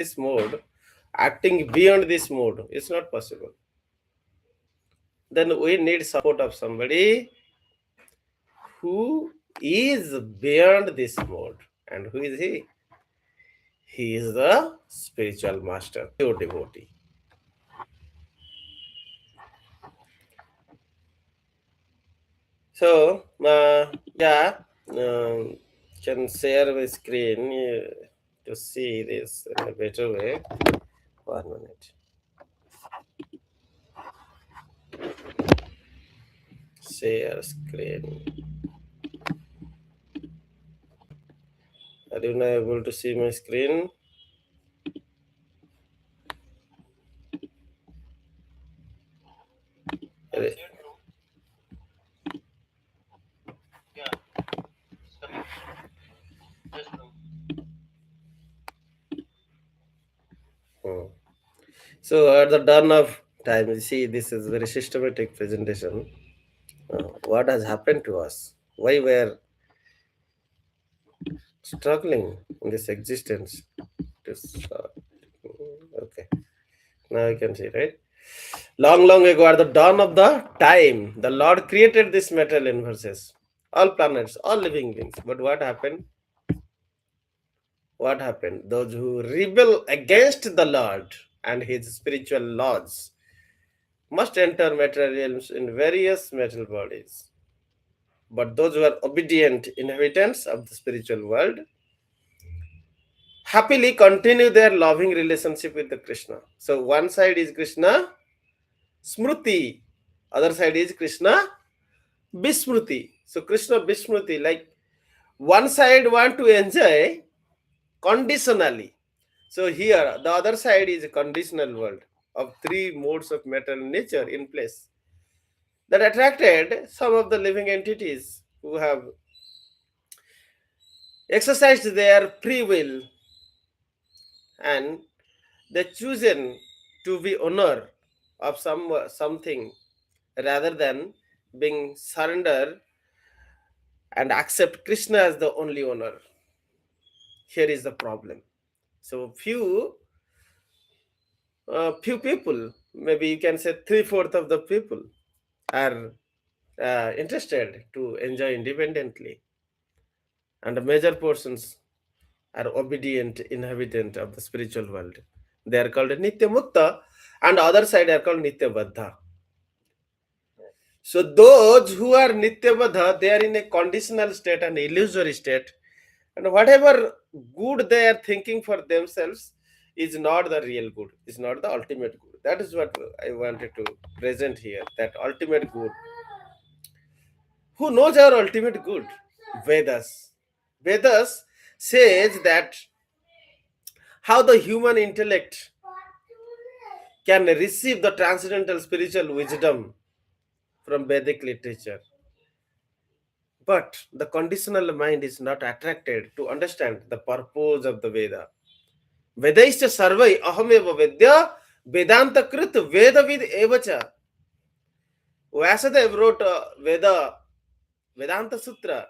this mode, acting beyond this mode is not possible. Then we need support of somebody who is beyond this mode. And who is he? He is the spiritual master, pure devotee. So, can share my screen to see this in a better way. 1 minute. Share screen. Are you not able to see my screen? So at the dawn of time, you see, this is very systematic presentation. What has happened to us? Why we are struggling in this existence? Okay, now you can see, right? Long, long ago, at the dawn of the time, the Lord created this material universes, all planets, all living beings. But what happened? What happened? Those who rebel against the Lord and his spiritual laws must enter material realms in various material bodies. But those who are obedient inhabitants of the spiritual world happily continue their loving relationship with the Krishna. So one side is Krishna Smruti, other side is Krishna Bismruti. So Krishna Bismruti, like one side want to enjoy conditionally. So here the other side is a conditional world of three modes of material nature in place that attracted some of the living entities who have exercised their free will and they chosen to be owner of something rather than being surrender and accept Krishna as the only owner. Here is the problem. So few people, maybe you can say 3/4 of the people, are interested to enjoy independently, and the major portions are obedient inhabitant of the spiritual world. They are called Nitya Mukta, and other side are called Nitya Baddha. So those who are Nitya Baddha, they are in a conditional state and illusory state, and whatever good they are thinking for themselves is not the real good, is not the ultimate good. That is what I wanted to present here, that ultimate good. Who knows our ultimate good? Vedas. Vedas says that how the human intellect can receive the transcendental spiritual wisdom from Vedic literature. But the conditional mind is not attracted to understand the purpose of the Veda. Vedaischa sarvai ahameva vedya vedanta krit vedavid evacha. Vyasadeva wrote Vedanta Sutra,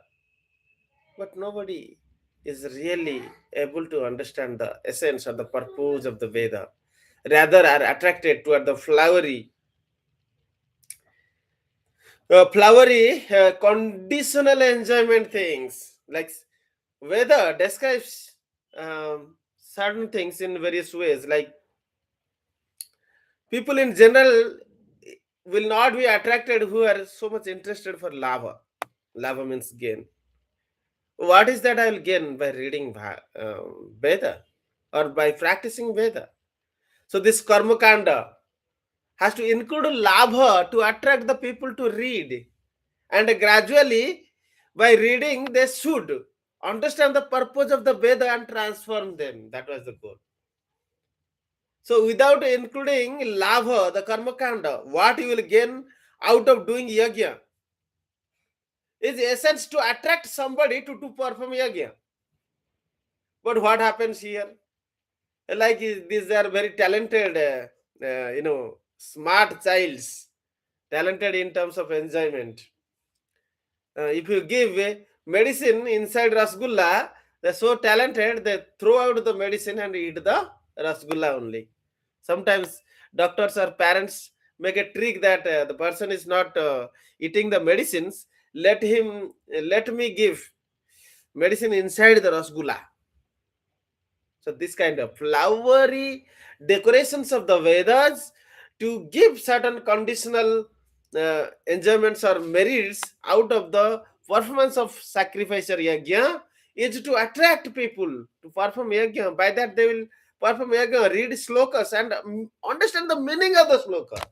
but nobody is really able to understand the essence or the purpose of the Veda. Rather are attracted toward the flowery conditional enjoyment things. Like Veda describes certain things in various ways. Like people in general will not be attracted who are so much interested for lava. Lava means gain. What is that I will gain by reading Veda or by practicing Veda? So this karma kanda has to include labha to attract the people to read. And gradually, by reading, they should understand the purpose of the Veda and transform them. That was the goal. So without including labha, the karma kanda, what you will gain out of doing yajna is essence to attract somebody to perform yajna. But what happens here? Like these are very talented, smart childs, talented in terms of enjoyment. If you give medicine inside rasgulla, they're so talented, they throw out the medicine and eat the rasgulla only. Sometimes doctors or parents make a trick that the person is not eating the medicines. Let me give medicine inside the rasgulla. So this kind of flowery decorations of the Vedas to give certain conditional enjoyments or merits out of the performance of sacrifice or yajna is to attract people to perform yajna. By that they will perform yajna, read slokas and understand the meaning of the sloka.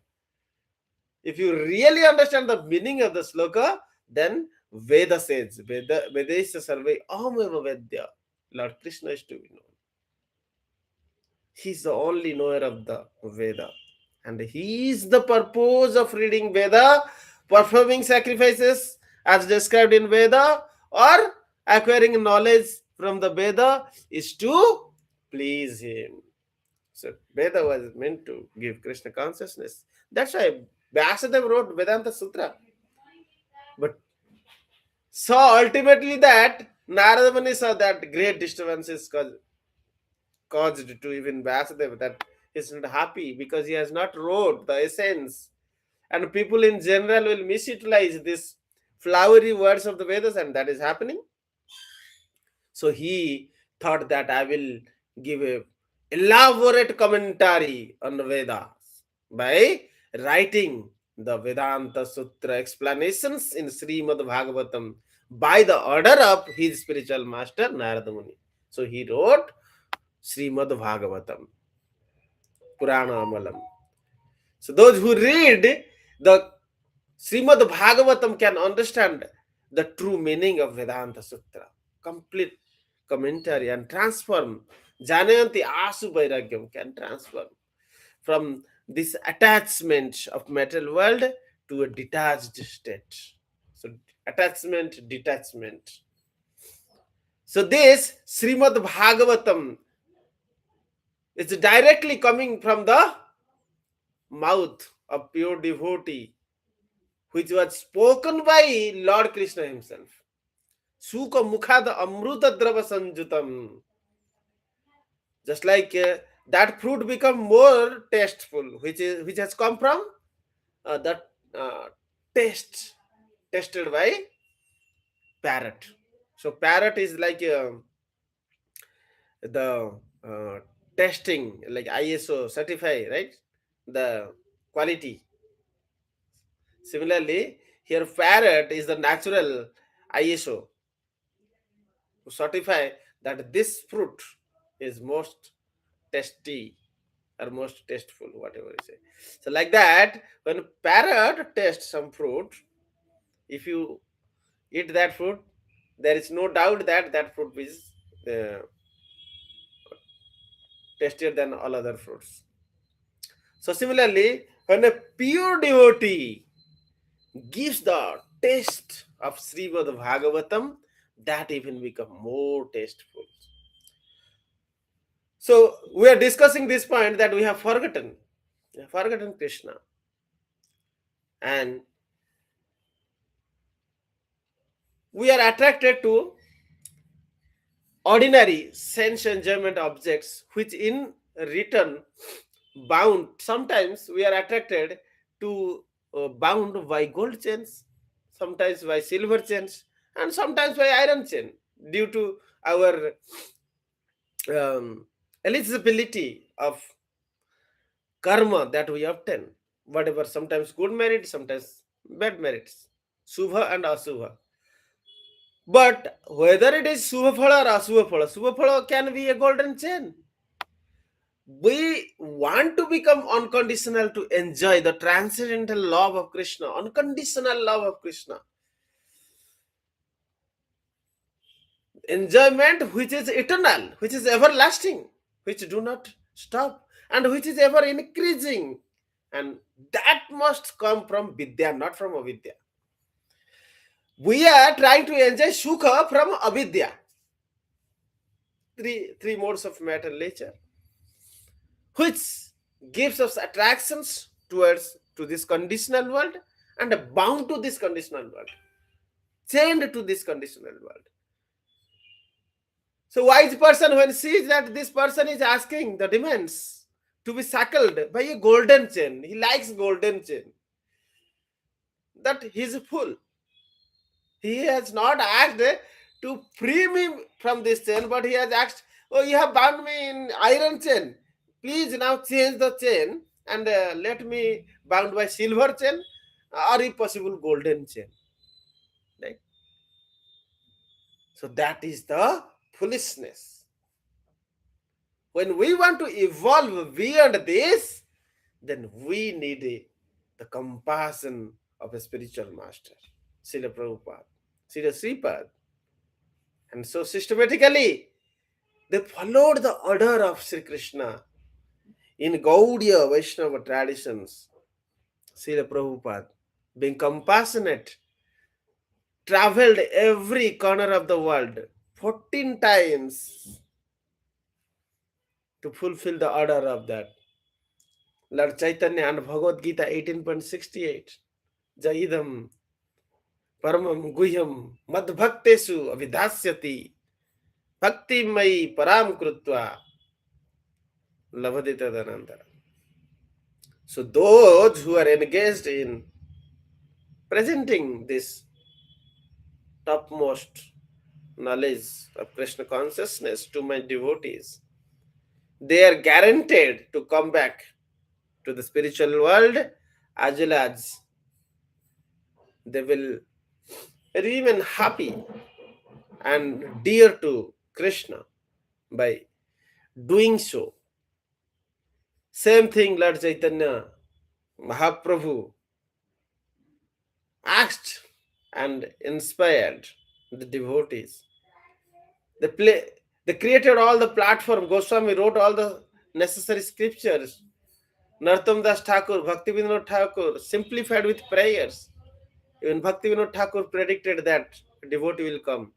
If you really understand the meaning of the sloka, then Veda says, Vedesya sarve ahmeva vedya. Lord Krishna is to be known. He is the only knower of the Veda. And he is the purpose of reading Veda, performing sacrifices as described in Veda, or acquiring knowledge from the Veda is to please him. So Veda was meant to give Krishna consciousness. That's why Vyasadeva wrote Vedanta Sutra. But saw ultimately that Narada Muni saw that great disturbances caused to even Vyasadeva, that he's not happy because he has not wrote the essence. And people in general will misutilize these flowery words of the Vedas, and that is happening. So he thought that I will give a elaborate commentary on the Vedas by writing the Vedanta Sutra explanations in Srimad Bhagavatam by the order of his spiritual master Narada Muni. So he wrote Srimad Bhagavatam, Purana Amalam. So those who read the Srimad Bhagavatam can understand the true meaning of Vedanta Sutra, complete commentary, and transform. Janayanti Asu Vairagyam can transform from this attachment of material world to a detached state. So attachment, detachment. So this Srimad Bhagavatam is directly coming from the mouth of pure devotee, which was spoken by Lord Krishna himself. Sukha mukhad amruta drava sanjutam. Just like that fruit become more tasteful, which has come from that taste tested by parrot. So parrot is like the testing, like ISO certify, right? The quality. Similarly, here parrot is the natural ISO to certify that this fruit is most tasty or most tasteful, whatever you say. So like that, when parrot tastes some fruit, if you eat that fruit, there is no doubt that that fruit is uh, tastier than all other fruits. So similarly, when a pure devotee gives the taste of Srimad Bhagavatam, that even become more tasteful. So we are discussing this point that we have forgotten Krishna, and we are attracted to ordinary sense enjoyment objects, which in return bound. Sometimes we are attracted to bound by gold chains, sometimes by silver chains, and sometimes by iron chain, due to our eligibility of karma that we obtain, whatever, sometimes good merit, sometimes bad merits, subha and asubha. But whether it is subha phala or asubha phala can be a golden chain. We want to become unconditional to enjoy the transcendental love of Krishna, unconditional love of Krishna. Enjoyment which is eternal, which is everlasting, which do not stop, and which is ever increasing. And that must come from Vidya, not from Avidya. We are trying to enjoy Sukha from Avidya. Three modes of matter nature, which gives us attractions to this conditional world, and bound to this conditional world, chained to this conditional world. So wise person, when sees that this person is asking the demands to be shackled by a golden chain, he likes golden chain, that he is full. He has not asked to free me from this chain, but he has asked, oh, you have bound me in iron chain. Please now change the chain and let me bound by silver chain or if possible golden chain. Right? So that is the foolishness. When we want to evolve beyond this, then we need the compassion of a spiritual master, Srila Prabhupada, Srila Sripad. And so systematically, they followed the order of Sri Krishna in Gaudiya Vaishnava traditions. Srila Prabhupada, being compassionate, traveled every corner of the world 14 times to fulfill the order of that. Lord Chaitanya and Bhagavad Gita 18.68. Jaidam paramam guhyam madbhaktesu avidhasyati bhakti mai param krutva lavadita danandara. So those who are engaged in presenting this topmost knowledge of Krishna consciousness to my devotees, they are guaranteed to come back to the spiritual world, as well as they will remain happy and dear to Krishna by doing so. Same thing Lord Chaitanya Mahaprabhu asked and inspired the devotees. They created all the platform. Goswami wrote all the necessary scriptures. Narottam Das Thakur, Bhaktivinoda Thakur simplified with prayers. Even Bhaktivinoda Thakur predicted that a devotee will come.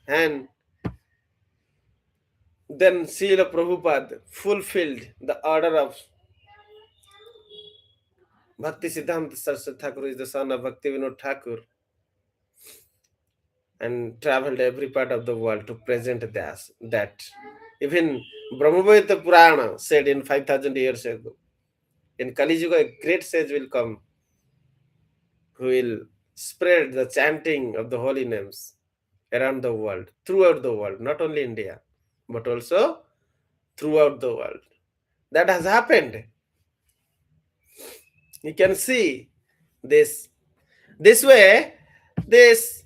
And then Srila Prabhupada fulfilled the order of Bhakti Siddhanta Saraswati Thakur is the son of Bhaktivinoda Thakur and traveled every part of the world to present that. Even Brahmavamsa Purana said in 5,000 years ago, in Kali Yuga, a great sage will come who will spread the chanting of the holy names around the world, throughout the world, not only India, but also throughout the world. That has happened. You can see this. This way, this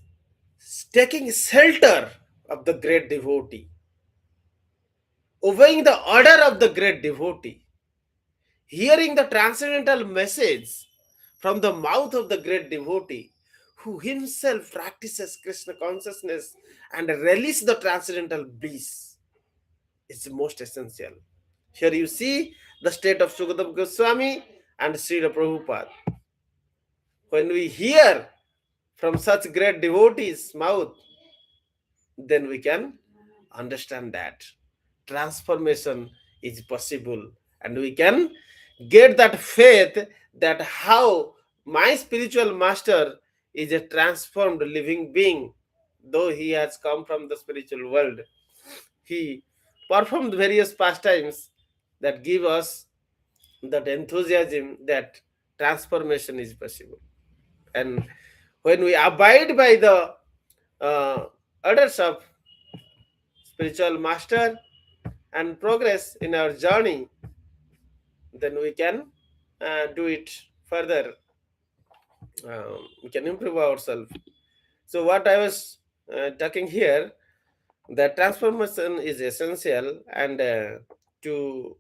taking shelter of the great devotee, obeying the order of the great devotee, hearing the transcendental message from the mouth of the great devotee, who himself practices Krishna consciousness and release the transcendental bliss, is most essential. Here you see the state of Sukadeva Goswami and Srila Prabhupada. When we hear from such great devotees' mouth, then we can understand that transformation is possible, and we can get that faith that how my spiritual master is a transformed living being. Though he has come from the spiritual world, he performed various pastimes that give us that enthusiasm that transformation is possible. And when we abide by the orders of spiritual master and progress in our journey, then we can do it further. We can improve ourselves. So what I was talking here, that transformation is essential, and to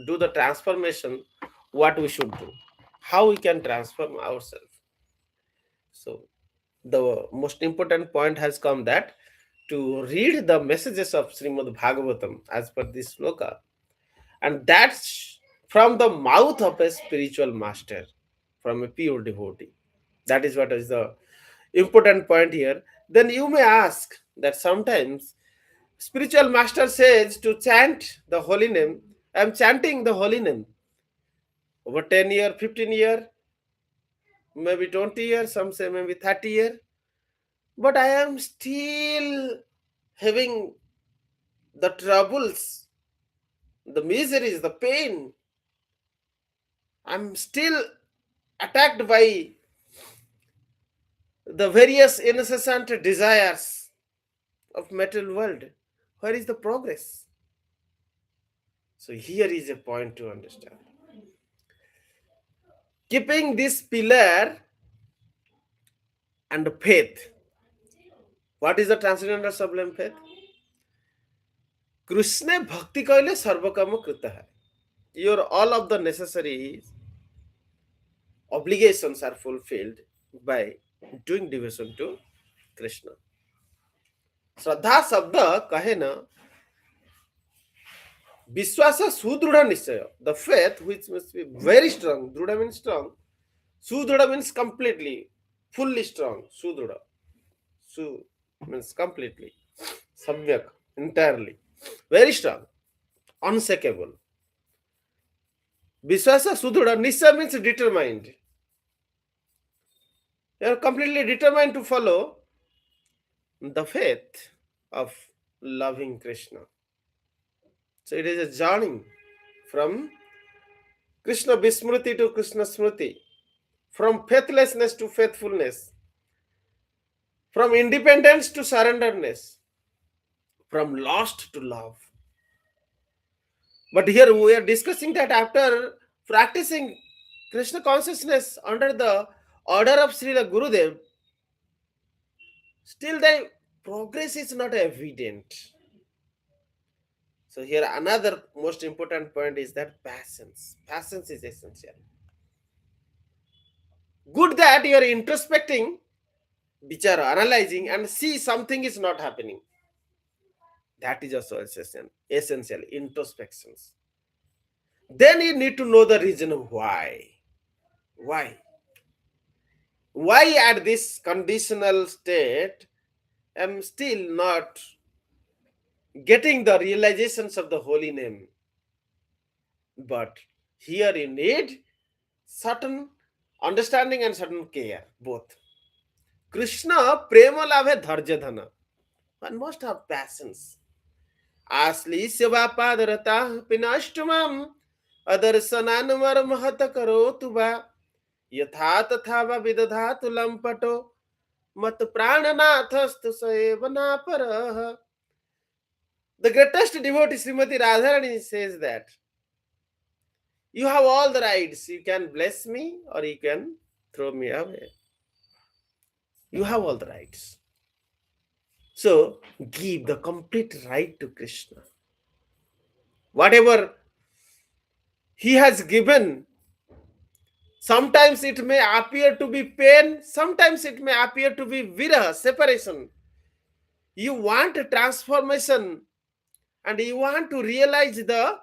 do the transformation, what we should do, how we can transform ourselves. So the most important point has come, that to read the messages of Srimad Bhagavatam as per this sloka, and that's from the mouth of a spiritual master, from a pure devotee. That is what is the important point here. Then you may ask that sometimes spiritual master says to chant the holy name. I am chanting the holy name over 10 year, 15 year, maybe 20 years, some say maybe 30 year, but I am still having the troubles, the miseries, the pain. I'm still attacked by the various incessant desires of material world. Where is the progress? So here is a point to understand. Keeping this pillar and faith. What is the transcendental sublime faith? Krishna bhakti kaile sarvakama krita hai. Your all of the necessary obligations are fulfilled by doing devotion to Krishna. Shraddha Sabda kahe na Vishwasa Sudruda Nishaya. The faith which must be very strong. Druda means strong. Sudruda means completely, fully strong. Sudruda. Su means completely. Samyak, entirely. Very strong. Unshakable. Vishwasa Sudruda Nishaya means determined. You are completely determined to follow the faith of loving Krishna. So it is a journey from Krishna Vismriti to Krishna Smriti, from faithlessness to faithfulness, from independence to surrenderness, from lost to love. But here we are discussing that after practicing Krishna consciousness under the order of Srila Gurudev, still the progress is not evident. So here another most important point is that patience. Patience is essential. Good that you are introspecting, vichara, analyzing and see something is not happening. That is also essential introspections. Then you need to know the reason why. Why? Why at this conditional state am still not getting the realizations of the holy name? But here you need certain understanding and certain care, both. Krishna prema lave dharja dhana. One must have patience. Asli seva padarata pinashtumam adarsananumar mahata karotuba yatha tatha vidadhatu lampato mat prananathastu saevana parah. The greatest devotee Srimati Radharani says that you have all the rights. You can bless me or you can throw me away. You have all the rights. So give the complete right to Krishna. Whatever he has given, sometimes it may appear to be pain, sometimes it may appear to be viraha, separation. You want a transformation and you want to realize the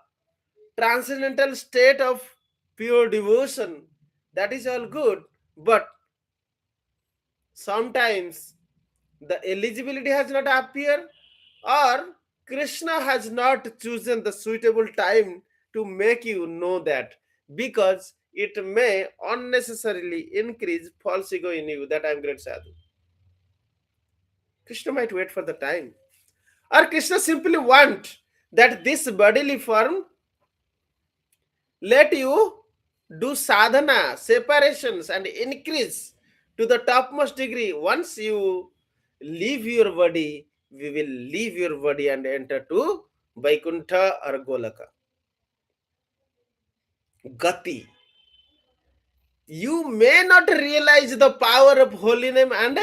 transcendental state of pure devotion. That is all good, but sometimes the eligibility has not appeared or Krishna has not chosen the suitable time to make you know that, because it may unnecessarily increase false ego in you that I am great sadhu. Krishna might wait for the time, or Krishna simply want that this bodily form let you do sadhana, separations and increase to the topmost degree. Once you leave your body, we will leave your body and enter to Vaikuntha or Golaka. Gati. You may not realize the power of holy name and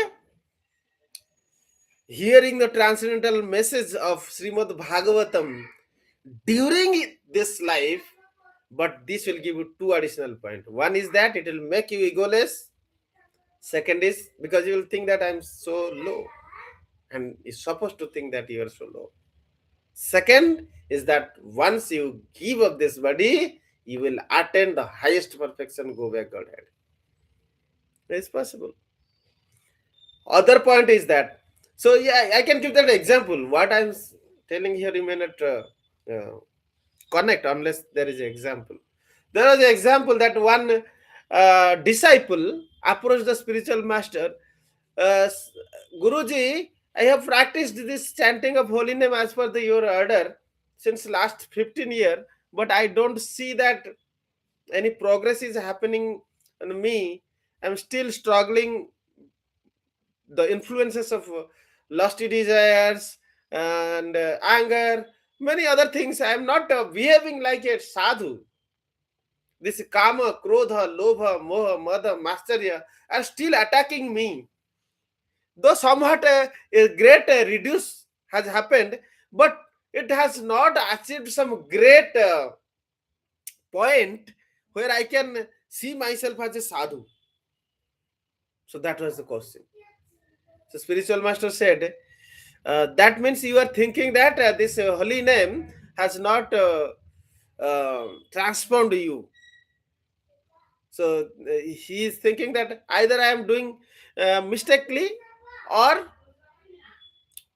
hearing the transcendental message of Srimad Bhagavatam during this life, but this will give you two additional points. One is that it will make you egoless. Second is because you will think that I am so low, and is supposed to think that you are so low. Second is that once you give up this body, you will attain the highest perfection, go back Godhead. It's possible. Other point is that, so yeah, I can give that example. What I'm telling here, you may not connect unless there is an example. There was an example that one disciple approached the spiritual master. Guruji, I have practiced this chanting of holy name as per your order since last 15 years, but I don't see that any progress is happening in me. I'm still struggling the influences of lusty desires and anger, many other things. I am not behaving like a sadhu. This kama, krodha, lobha, moha, mada, masterya are still attacking me. Though somewhat a great reduce has happened, but it has not achieved some great point where I can see myself as a sadhu. So that was the question. So spiritual master said, that means you are thinking that this holy name has not transformed you. So he is thinking that either I am doing mistakenly, or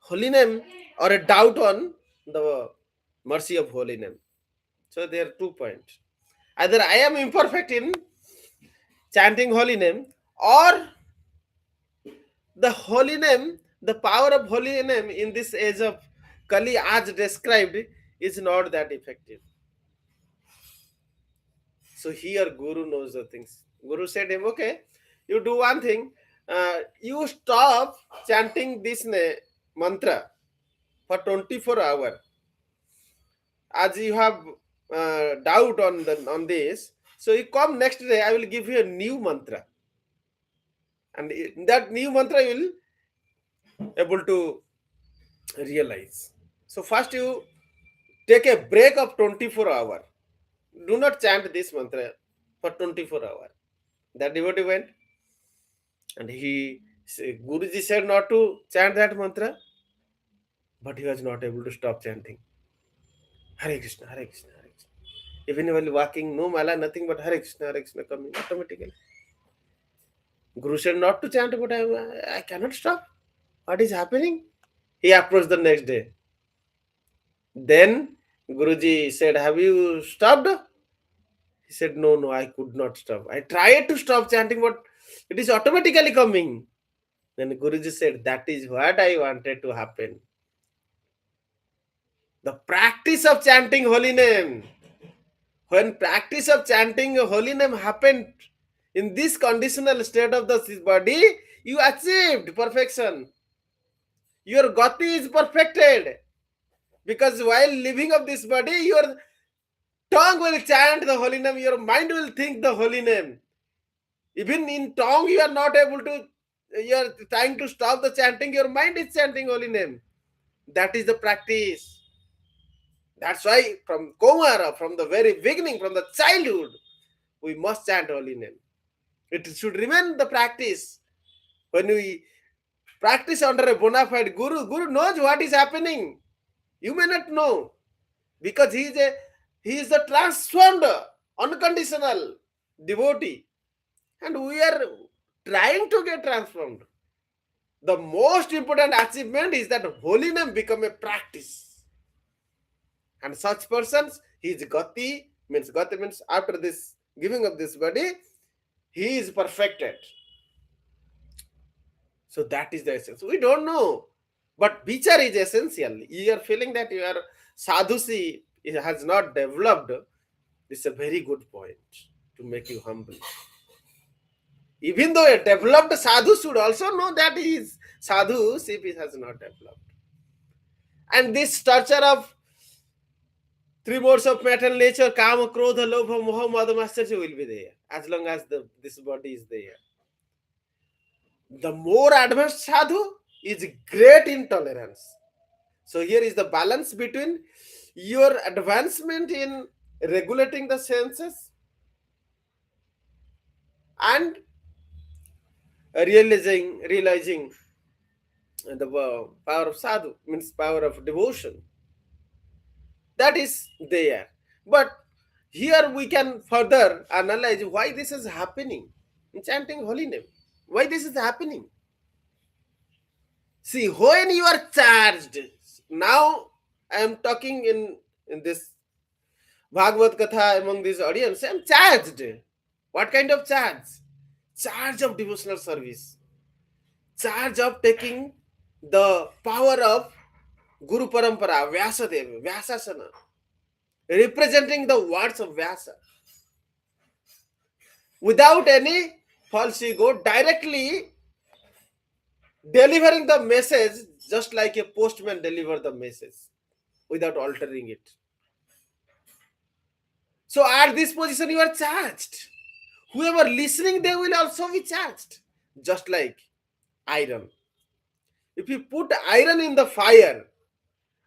holy name, or a doubt on the mercy of holy name. So there are 2 points. Either I am imperfect in chanting holy name, or the holy name, the power of holy name in this age of Kali as described is not that effective. So here Guru knows the things. Guru said him, okay, you do one thing, you stop chanting this mantra for 24 hours. As you have doubt on this, so you come next day, I will give you a new mantra. And that new mantra you will able to realize. So first you take a break of 24 hours. Do not chant this mantra for 24 hours. That devotee went, and Guruji said not to chant that mantra, but he was not able to stop chanting. Hare Krishna, Hare Krishna, Hare Krishna. Even while walking, no mala, nothing but Hare Krishna coming automatically. Guru said not to chant, but I cannot stop. What is happening? He approached the next day. Then Guruji said, have you stopped? He said, no, I could not stop. I tried to stop chanting, but it is automatically coming. Then Guruji said, that is what I wanted to happen. The practice of chanting holy name. When practice of chanting holy name happened in this conditional state of the body, you achieved perfection. Your gati is perfected. Because while living of this body, your tongue will chant the holy name, your mind will think the holy name. Even in tongue, you are not able to, you are trying to stop the chanting, your mind is chanting holy name. That is the practice. That's why from Komara, from the very beginning, from the childhood, we must chant holy name. It should remain the practice. When we practice under a bona fide Guru, Guru knows what is happening. You may not know, because he is the transformed, unconditional devotee, and we are trying to get transformed. The most important achievement is that holy name become a practice, and such persons, his gati means after this giving of this body, he is perfected. So that is the essence. We don't know, but vichar is essential. You are feeling that your sadhusi has not developed. This is a very good point to make you humble. Even though a developed sadhu should also know that he is sadhu, if he has not developed. And this torture of three modes of material nature, kama, krodha, lobha, moha, mada, masterya will be there as long as this body is there. The more advanced sadhu is great in tolerance. So here is the balance between your advancement in regulating the senses and realizing the power of sadhu, means power of devotion. That is there. But here we can further analyze why this is happening in chanting holy name. Why this is happening? See, when you are charged, now I am talking in this Bhagavad Katha among this audience, I am charged. What kind of charge? Charge of devotional service. Charge of taking the power of Guru Parampara, Vyasadeva, Vyasasana, representing the words of Vyasa, without any false ego, directly delivering the message just like a postman deliver the message without altering it. So at this position you are charged. Whoever listening, they will also be charged, just like iron. If you put iron in the fire,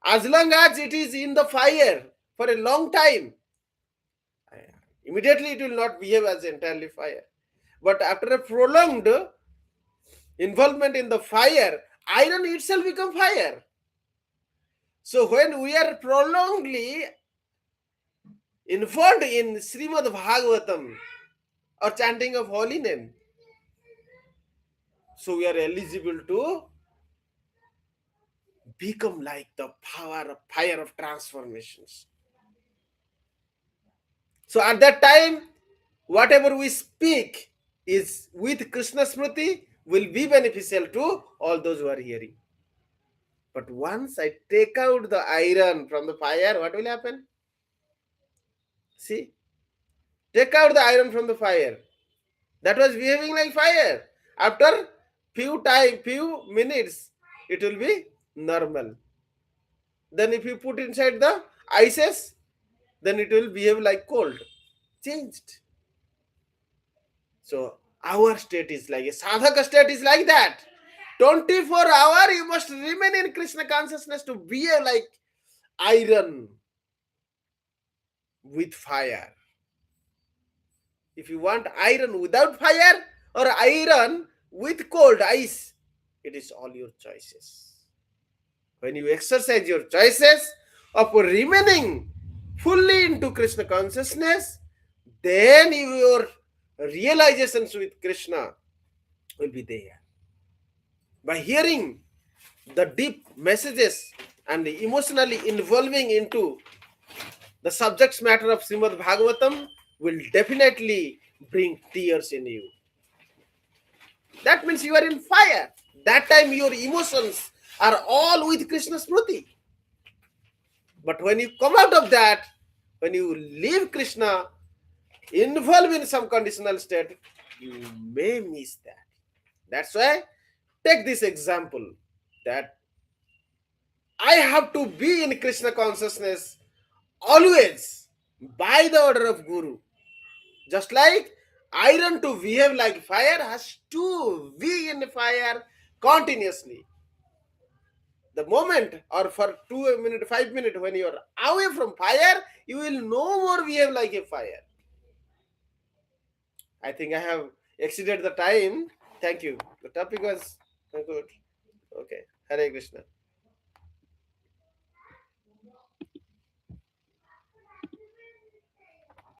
as long as it is in the fire for a long time, immediately it will not behave as entirely fire. But after a prolonged involvement in the fire, iron itself become fire. So when we are prolongedly involved in Srimad Bhagavatam or chanting of holy name, so we are eligible to become like the power of fire of transformations. So at that time, whatever we speak is with Krishna Smriti will be beneficial to all those who are hearing. But once I take out the iron from the fire, what will happen? See, take out the iron from the fire. That was behaving like fire. After few minutes, it will be normal. Then if you put inside the ices, then it will behave like cold. Changed. So our state is like a sadhaka state is like that. 24 hours you must remain in Krishna consciousness to behave like iron with fire. If you want iron without fire or iron with cold ice, it is all your choices. When you exercise your choices of remaining fully into Krishna consciousness, then your realizations with Krishna will be there. By hearing the deep messages and emotionally involving into the subject matter of Srimad Bhagavatam will definitely bring tears in you. That means you are in fire. That time your emotions are all with Krishna Smriti. But when you come out of that, when you leave Krishna, involve in some conditional state, you may miss that. That's why take this example that I have to be in Krishna consciousness always by the order of Guru. Just like iron to behave like fire has to be in fire continuously. The moment or for 2 minutes, 5 minutes when you are away from fire, you will no more behave like a fire. I think I have exceeded the time. Thank you. The topic was good. Okay. Hare Krishna.